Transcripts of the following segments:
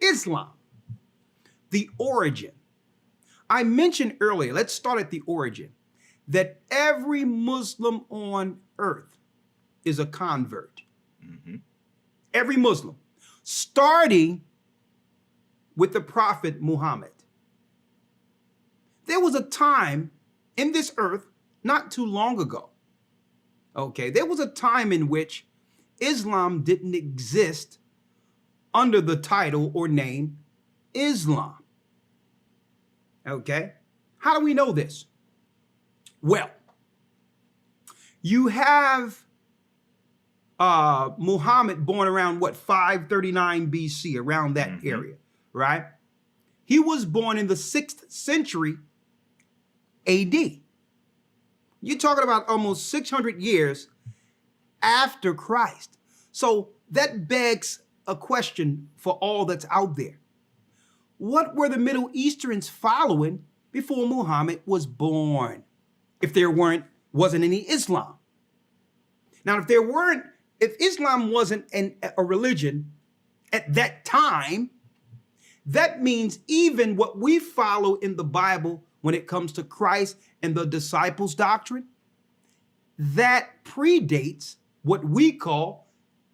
Islam, the origin. I mentioned earlier, let's start at the origin, that every Muslim on earth is a convert. Mm-hmm. Every Muslim, starting with the Prophet Muhammad. There was a time in this earth not too long ago, okay, there was a time in which Islam didn't exist under the title or name Islam. Okay, how do we know this? Well, you have Muhammad born around what, 539 BC, around that area, right? He was born in the 6th century AD. You're talking about almost 600 years after Christ. So that begs a question for all that's out there. What were the Middle Easterns following before Muhammad was born? If there wasn't any Islam. Now, if Islam wasn't a religion at that time, that means even what we follow in the Bible when it comes to Christ and the disciples' doctrine, that predates what we call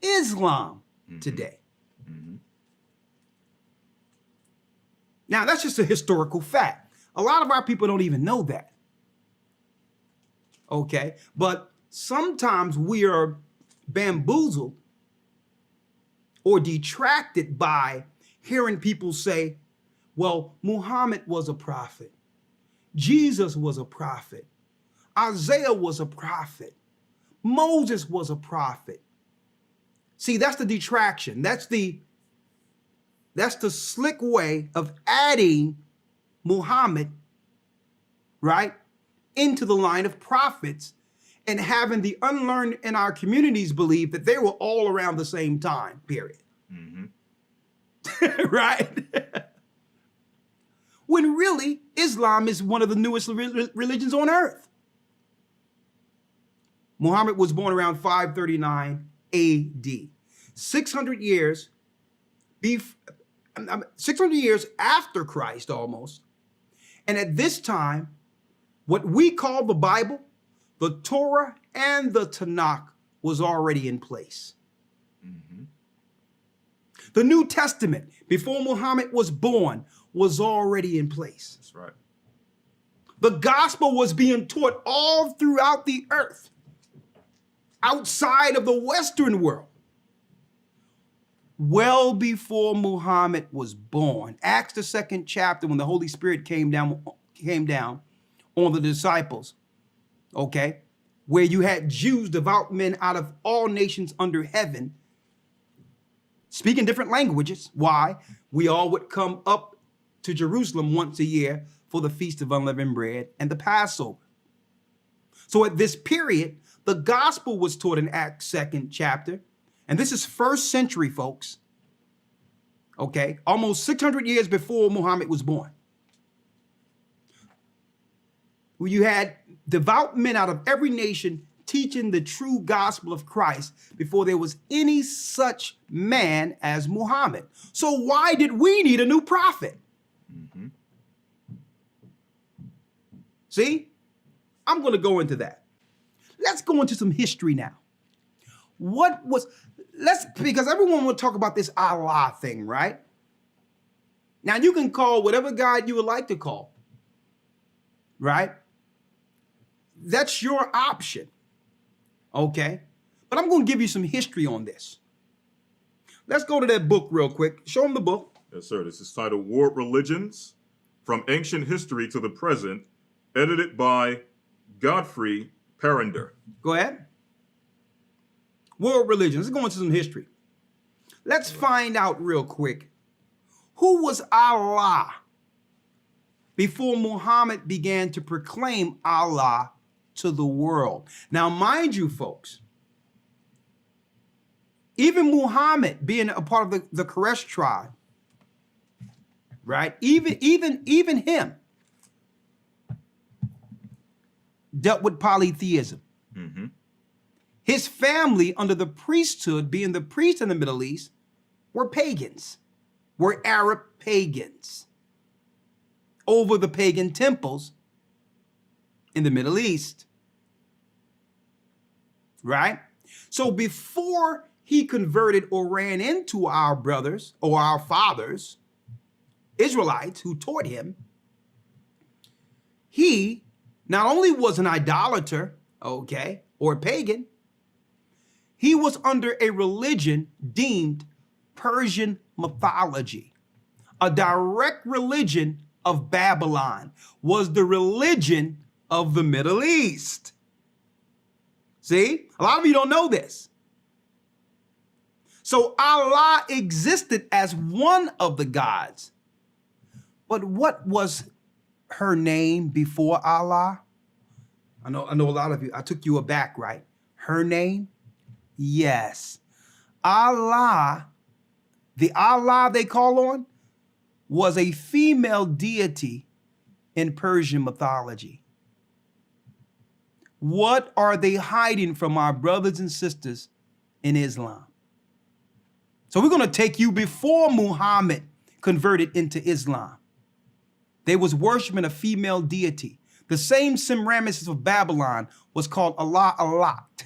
Islam today. Now, that's just a historical fact. A lot of our people don't even know that. Okay, but sometimes we are bamboozled or detracted by hearing people say, well, Muhammad was a prophet. Jesus was a prophet. Isaiah was a prophet. Moses was a prophet. See, that's the detraction. That's the slick way of adding Muhammad, right, into the line of prophets and having the unlearned in our communities believe that they were all around the same time, period. Right? When really, Islam is one of the newest religions on earth. Muhammad was born around 539 AD. 600 years 600 years after Christ almost. And at this time, what we call the Bible, the Torah and the Tanakh was already in place. The New Testament, before Muhammad was born, was already in place. That's right. The gospel was being taught all throughout the earth, outside of the Western world. Well before Muhammad was born. Acts the 2nd chapter, when the Holy Spirit came down on the disciples, okay, where you had Jews, devout men out of all nations under heaven, speaking different languages. Why? We all would come up to Jerusalem once a year for the Feast of Unleavened Bread and the Passover. So at this period, the gospel was taught in Acts 2nd chapter. And this is 1st century, folks. Okay, almost 600 years before Muhammad was born. Where you had devout men out of every nation teaching the true gospel of Christ before there was any such man as Muhammad. So why did we need a new prophet? See, I'm going to go into that. Let's go into some history now. Because everyone will talk about this Allah thing, right? Now you can call whatever God you would like to call, right? That's your option, okay? But I'm going to give you some history on this. Let's go to that book real quick. Show them the book. Yes, sir. This is titled World Religions from Ancient History to the Present, edited by Godfrey Parinder. Go ahead. World religions. Let's go into some history. Let's find out real quick, who was Allah before Muhammad began to proclaim Allah to the world? Now, mind you, folks, even Muhammad being a part of the Quraysh tribe, right? Even him dealt with polytheism. His family, under the priesthood, being the priests in the Middle East, were pagans. were Arab pagans over the pagan temples in the Middle East. Right? So before he converted or ran into our brothers or our fathers, Israelites who taught him, he not only was an idolater, okay, or a pagan, he was under a religion deemed Persian mythology. A direct religion of Babylon was the religion of the Middle East. See, a lot of you don't know this. So Allah existed as one of the gods. But what was her name before Allah? I know a lot of you, I took you aback, right? Her name? Yes. Allah, the Allah they call on, was a female deity in Persian mythology. What are they hiding from our brothers and sisters in Islam? So we're going to take you before Muhammad converted into Islam. They was worshiping a female deity. The same Semiramis of Babylon was called Allah Alat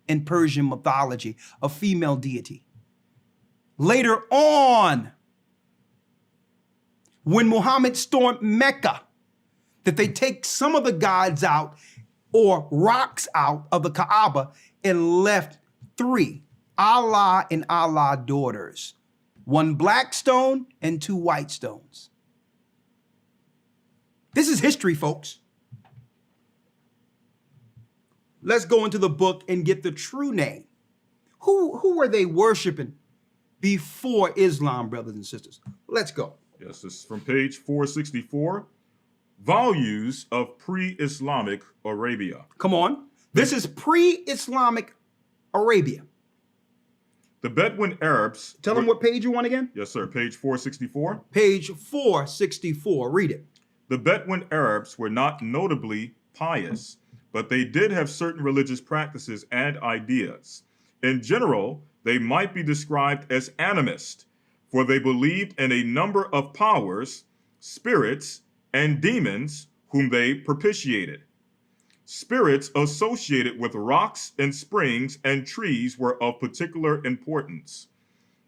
in Persian mythology, a female deity. Later on, when Muhammad stormed Mecca, that they take some of the gods out or rocks out of the Kaaba and left 3, Allah and Allah daughters, 1 black stone and 2 white stones. This is history, folks. Let's go into the book and get the true name. Who were they worshiping before Islam, brothers and sisters? Let's go. Yes, this is from page 464. Values of pre-Islamic Arabia. Come on. This is pre-Islamic Arabia. The Bedouin Arabs. Tell them what page you want again. Yes, sir. Page 464. Page 464. Read it. The Bedouin Arabs were not notably pious, but they did have certain religious practices and ideas. In general, they might be described as animist, for they believed in a number of powers, spirits, and demons whom they propitiated. Spirits associated with rocks and springs and trees were of particular importance.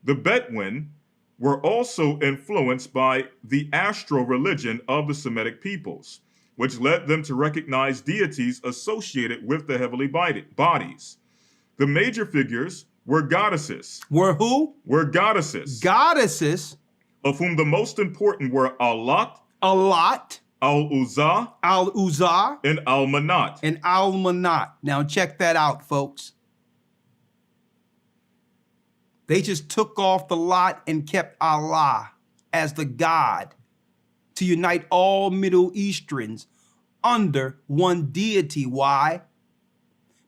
The Bedouin were also influenced by the astral religion of the Semitic peoples, which led them to recognize deities associated with the heavenly bodies. The major figures were goddesses. Were who? Were goddesses. Goddesses. Of whom the most important were Allat, Allat, Al-Uzza, Al-Uzza, and Al-Manat. and Al-Manat. Now check that out, folks. They just took off the lot and kept Allah as the God to unite all Middle Easterns under one deity. Why?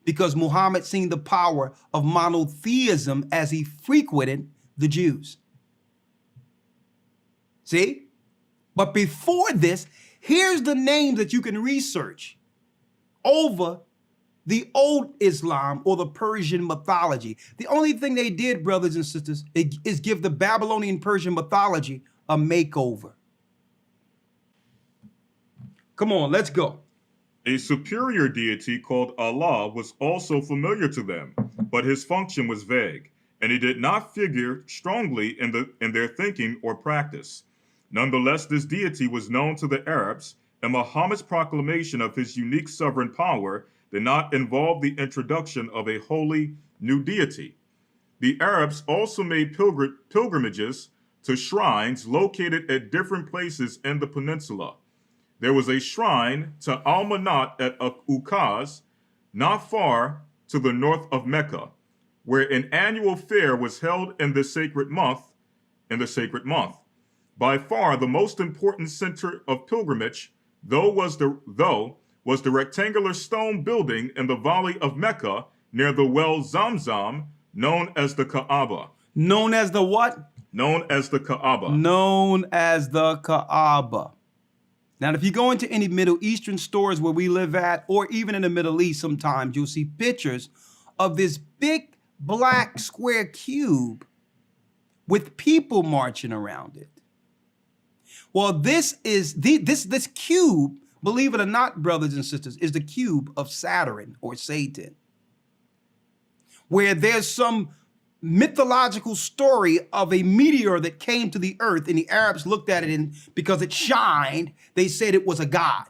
Because Muhammad seen the power of monotheism as he frequented the Jews. See? But before this, here's the names that you can research over the old Islam or the Persian mythology. The only thing they did, brothers and sisters, is give the Babylonian Persian mythology a makeover. Come on, let's go. A superior deity called Allah was also familiar to them, but his function was vague, and he did not figure strongly in their thinking or practice. Nonetheless, this deity was known to the Arabs, and Muhammad's proclamation of his unique sovereign power did not involve the introduction of a wholly new deity. The Arabs also made pilgrimages to shrines located at different places in the peninsula. There was a shrine to Al-Manat at Ukaz, not far to the north of Mecca, where an annual fair was held in the sacred month. By far the most important center of pilgrimage, though was the rectangular stone building in the valley of Mecca near the well Zamzam, known as the Kaaba. Known as the what? Known as the Kaaba. Known as the Kaaba. Now, if you go into any Middle Eastern stores where we live at, or even in the Middle East sometimes, you'll see pictures of this big black square cube with people marching around it. Well, this cube, believe it or not, brothers and sisters, is the cube of Saturn or Satan, where there's some mythological story of a meteor that came to the earth, and the Arabs looked at it, and because it shined, they said it was a god.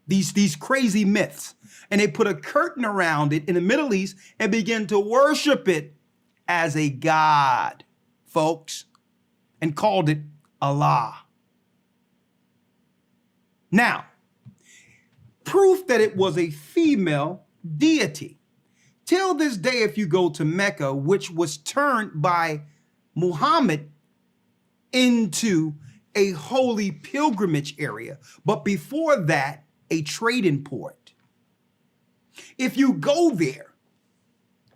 These crazy myths. And they put a curtain around it in the Middle East and began to worship it as a god, folks, and called it Allah. Now, proof that it was a female deity. Till this day, if you go to Mecca, which was turned by Muhammad into a holy pilgrimage area, but before that, a trading port. If you go there,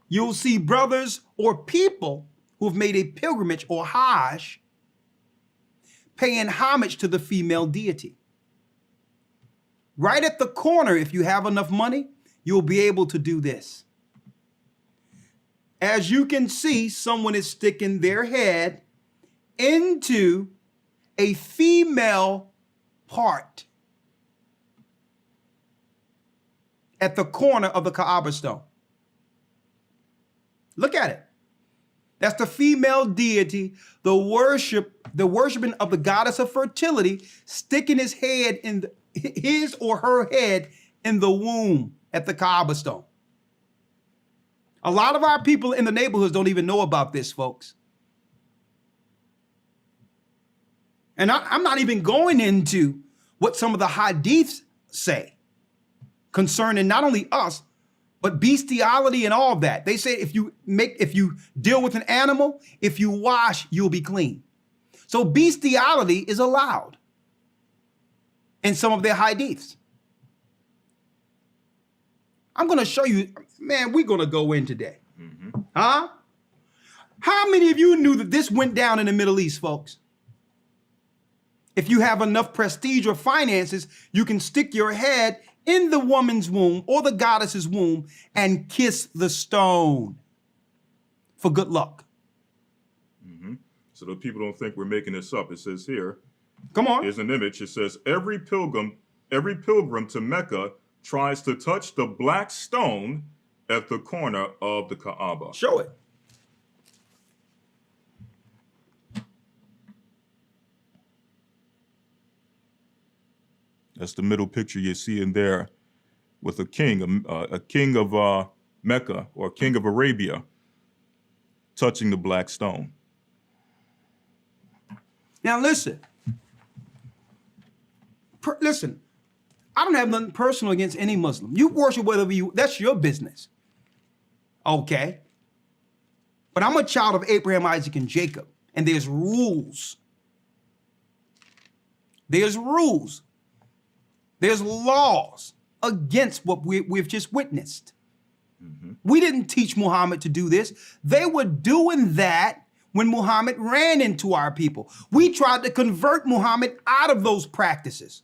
you'll see brothers or people who have made a pilgrimage or Hajj paying homage to the female deity. Right at the corner, if you have enough money, you'll be able to do this. As you can see, someone is sticking their head into a female part at the corner of the Kaaba stone. Look at it. That's the female deity, the worshiping of the goddess of fertility, sticking his head in his or her head in the womb at the Kaaba stone. A lot of our people in the neighborhoods don't even know about this, folks. And I'm not even going into what some of the hadiths say concerning not only us, but bestiality and all of that. They say if you deal with an animal, if you wash, you'll be clean. So bestiality is allowed in some of their hadiths. I'm going to show you, man, we're going to go in today. Mm-hmm. Huh? How many of you knew that this went down in the Middle East, folks? If you have enough prestige or finances, you can stick your head in the woman's womb or the goddess's womb and kiss the stone for good luck. Mm-hmm. So that people don't think we're making this up. It says here, come on. Here's an image. It says, every pilgrim to Mecca tries to touch the black stone at the corner of the Kaaba. Show it. That's the middle picture you see in there with a king of Mecca or king of Arabia touching the black stone. Now listen. Listen, I don't have nothing personal against any Muslim. You worship whatever that's your business. Okay? But I'm a child of Abraham, Isaac, and Jacob, and there's rules. There's rules. There's laws against what we've just witnessed. Mm-hmm. We didn't teach Muhammad to do this. They were doing that when Muhammad ran into our people. We tried to convert Muhammad out of those practices.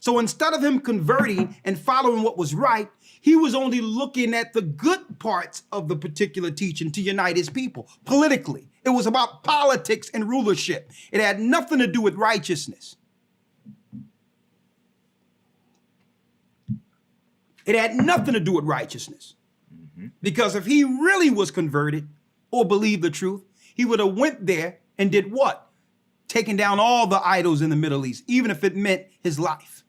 So instead of him converting and following what was right, he was only looking at the good parts of the particular teaching to unite his people politically. It was about politics and rulership. It had nothing to do with righteousness. It had nothing to do with righteousness. Mm-hmm. Because if he really was converted or believed the truth, he would have went there and did what? Taken down all the idols in the Middle East, even if it meant his life.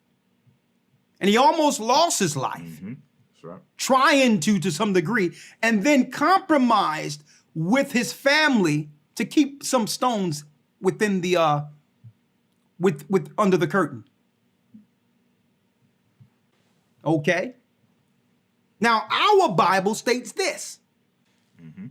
And he almost lost his life. Mm-hmm. That's right. Trying to some degree, and then compromised with his family to keep some stones within the under the curtain. Okay. Now our Bible states this. Mm-hmm.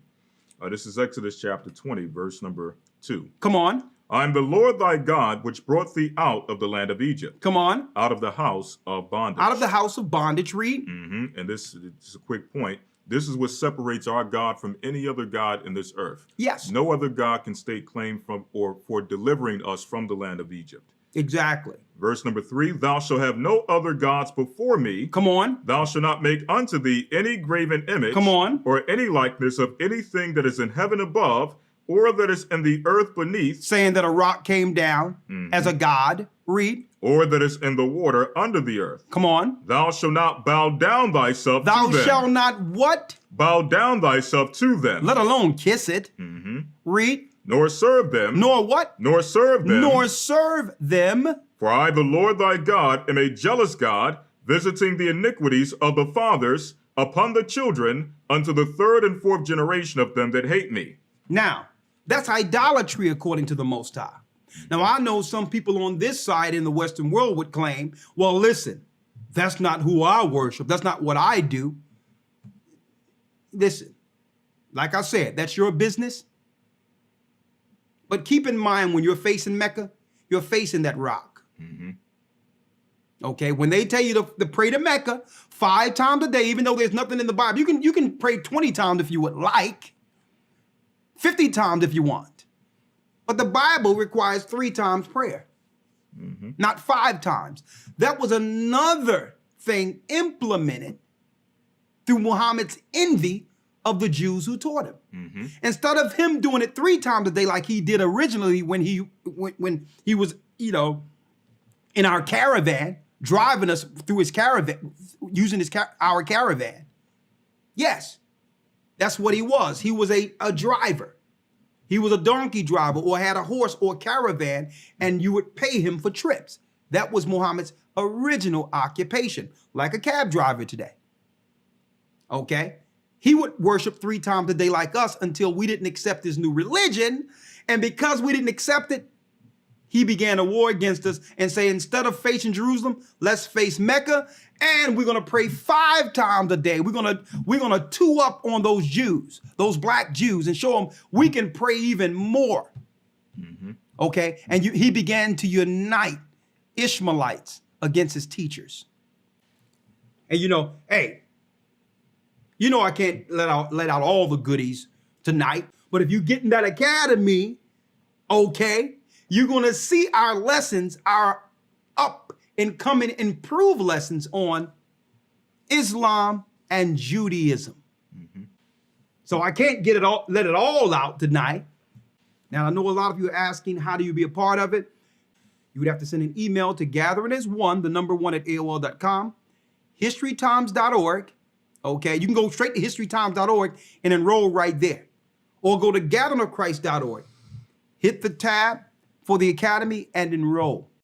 This is Exodus chapter 20, verse number 2. Come on. I am the Lord thy God, which brought thee out of the land of Egypt. Come on. Out of the house of bondage. Out of the house of bondage, read. Mm-hmm. And this is a quick point. This is what separates our God from any other God in this earth. Yes. No other God can stake claim from or for delivering us from the land of Egypt. Exactly. Verse number 3, thou shalt have no other gods before me. Come on. Thou shalt not make unto thee any graven image. Come on. Or any likeness of anything that is in heaven above, or that is in the earth beneath, saying that a rock came down as a god. Read. or that is in the water under the earth. Come on. Thou shalt not bow down thyself Thou to them. shalt not what? Bow down thyself to them. Let alone kiss it. Read. Nor serve them. Nor what? Nor serve them. Nor serve them. For I, the Lord thy God, am a jealous God, visiting the iniquities of the fathers upon the children unto the third and fourth generation of them that hate me. Now, that's idolatry according to the Most High. Now, I know some people on this side in the Western world would claim, well, listen, that's not who I worship. That's not what I do. Listen, like I said, that's your business. But keep in mind, when you're facing Mecca, you're facing that rock. Okay, when they tell you to pray to Mecca 5 times a day, even though there's nothing in the Bible, you can pray 20 times if you would like, 50 times if you want. But the Bible requires 3 times prayer, not 5 times. That was another thing implemented through Muhammad's envy of the Jews who taught him. Instead of him doing it 3 times a day like he did originally when he was, in our caravan, driving us through his caravan, using our caravan. Yes, that's what he was. He was a driver. He was a donkey driver or had a horse or caravan, and you would pay him for trips. That was Muhammad's original occupation, like a cab driver today. Okay? He would worship 3 times a day like us until we didn't accept his new religion. And because we didn't accept it, he began a war against us and say, instead of facing Jerusalem, let's face Mecca, and we're going to pray 5 times a day. We're going to two up on those Jews, those black Jews, and show them we can pray even more. Okay? And he began to unite Ishmaelites against his teachers. And hey, I can't let out all the goodies tonight, but if you get in that academy, okay, you're going to see our lessons, our up and coming improved lessons on Islam and Judaism. So I can't let it all out tonight. Now, I know a lot of you are asking, how do you be a part of it? You would have to send an email to gatheringas1, the number 1 at AOL.com, historytimes.org. Okay, you can go straight to historytimes.org and enroll right there. Or go to gatheringofchrist.org. Hit the tab for the academy and enroll.